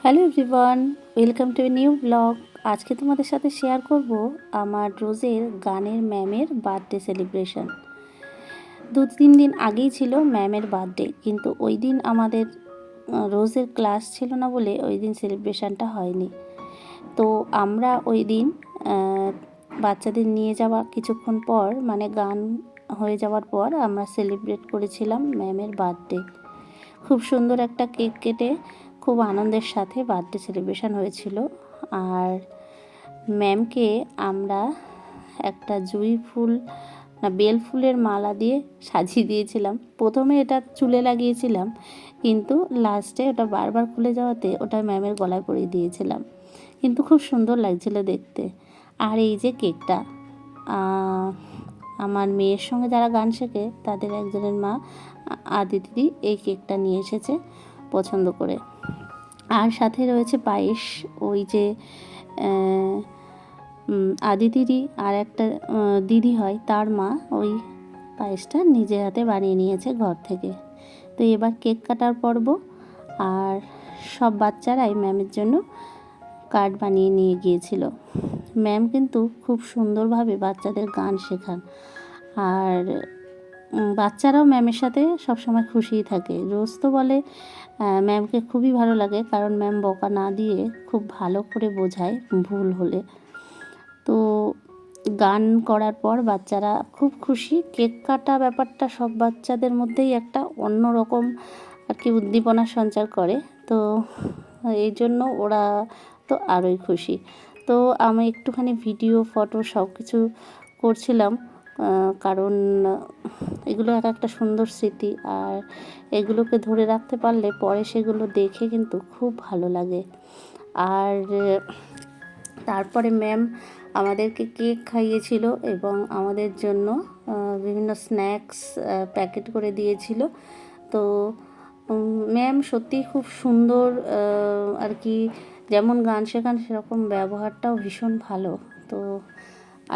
Hello everyone, welcome to a new blog. আজকে তোমাদের সাথে শেয়ার করব আমার রোজের গানের ম্যামের বার্থডে সেলিব্রেশন। 2-3 দিন আগেই ছিল ম্যামের বার্থডে, কিন্তু ওই দিন আমাদের রোজের ক্লাস ছিল না বলে ওই দিন সেলিব্রেশনটা হয়নি। তো আমরা ওই দিন বাচ্চাদের নিয়ে যাওয়া কিছুক্ষণ পর, মানে গান হয়ে যাওয়ার পর আমরা সেলিব্রেট করেছিলাম ম্যামের বার্থডে। খুব সুন্দর একটা কেক কেটে খুব আনন্দের সাথে বার্থডে সেলিব্রেশন হয়েছিল। আর ম্যামকে আমরা একটা জুঁই ফুল না বেল ফুলের মালা দিয়ে সাজিয়ে দিয়েছিলাম। প্রথমে এটা চুলে লাগিয়েছিলাম, কিন্তু লাস্টে ওটা বারবার খুলে যাওয়াতে ওটা ম্যামের গলায় পরিয়ে দিয়েছিলাম, কিন্তু খুব সুন্দর লাগছিল দেখতে। আর এই যে কেকটা, আমার মেয়ের সঙ্গে যারা গান শেখে তাদের একজনের মা আদিতি এই কেকটা নিয়ে এসেছে পছন্দ করে। আর সাথে রয়েছে পায়েস। ওই যে আদিতিরই আর একটা দিদি হয়, তার মা ওই পায়েসটা নিজের হাতে বানিয়ে নিয়েছে ঘর থেকে। তো এবার কেক কাটার পর্ব। আর সব বাচ্চারাই ম্যামের জন্য কার্ড বানিয়ে নিয়ে গিয়েছিল। ম্যাম কিন্তু খুব সুন্দরভাবে বাচ্চাদের গান শেখান, আর বাচ্চারাও ম্যামের সাথে সবসময় খুশিই থাকে। রোজ তো বলে ম্যামকে খুবই ভালো লাগে, কারণ ম্যাম বকা না দিয়ে খুব ভালো করে বোঝায় ভুল হলে। তো গান করার পর বাচ্চারা খুব খুশি। কেক কাটা ব্যাপারটা সব বাচ্চাদের মধ্যেই একটা অন্যরকম আর কি উদ্দীপনা সঞ্চার করে, তো এই জন্য ওরা তো আরোই খুশি। তো আমি একটুখানি ভিডিও ফটো সব কিছু করছিলাম, কারণ এগুলো একটা সুন্দর স্মৃতি, আর এগুলোকে ধরে রাখতে পারলে পরে সেগুলো দেখে কিন্তু খুব ভালো লাগে। আর তারপরে ম্যাম আমাদেরকে কেক খাইয়েছিল এবং আমাদের জন্য বিভিন্ন স্ন্যাক্স প্যাকেট করে দিয়েছিল। তো ম্যাম সত্যিই খুব সুন্দর, আর কি যেমন গান শেখান সেরকম ব্যবহারটাও ভীষণ ভালো। তো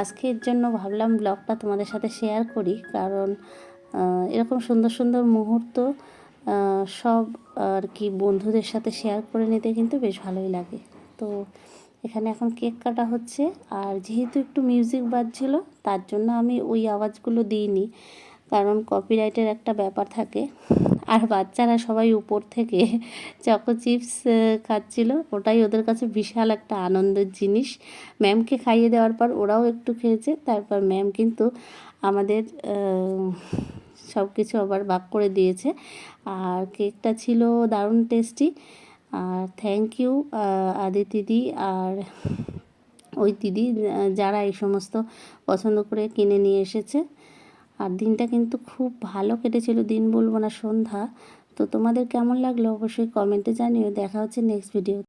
আজকের জন্য ভাবলাম ব্লগটা তোমাদের সাথে শেয়ার করি, কারণ এরকম সুন্দর সুন্দর মুহূর্ত সব আর কি বন্ধুদের সাথে শেয়ার করে নিতে কিন্তু বেশ ভালোই লাগে। তো এখানে এখন কেক কাটা হচ্ছে, আর যেহেতু একটু মিউজিক বাজছিল তার জন্য আমি ওই আওয়াজগুলো দিইনি, কারণ কপিরাইটের একটা ব্যাপার থাকে। আর বাচ্চারা সবাই উপর থেকে চকো চিপস খাচ্ছিল, ওটাই ওদের কাছে বিশাল একটা আনন্দের জিনিস। ম্যামকে খাইয়ে দেওয়ার পর ওরাও একটু খেয়েছে, তারপর ম্যাম কিন্তু আমাদের সব কিছু আবার ভাগ করে দিয়েছে। আর কেকটা ছিল দারুণ টেস্টি। আর থ্যাংক ইউ আদিতি দিদি আর ওই দিদি, যারা এই সমস্ত পছন্দ করে কিনে নিয়ে এসেছে। আর দিনটা কিন্তু খুব ভালো কেটেছিল, দিন বলবো না, সন্ধ্যা। তো তোমাদের কেমন লাগলো অবশ্যই কমেন্টে জানিও। দেখা হচ্ছে নেক্সট ভিডিও।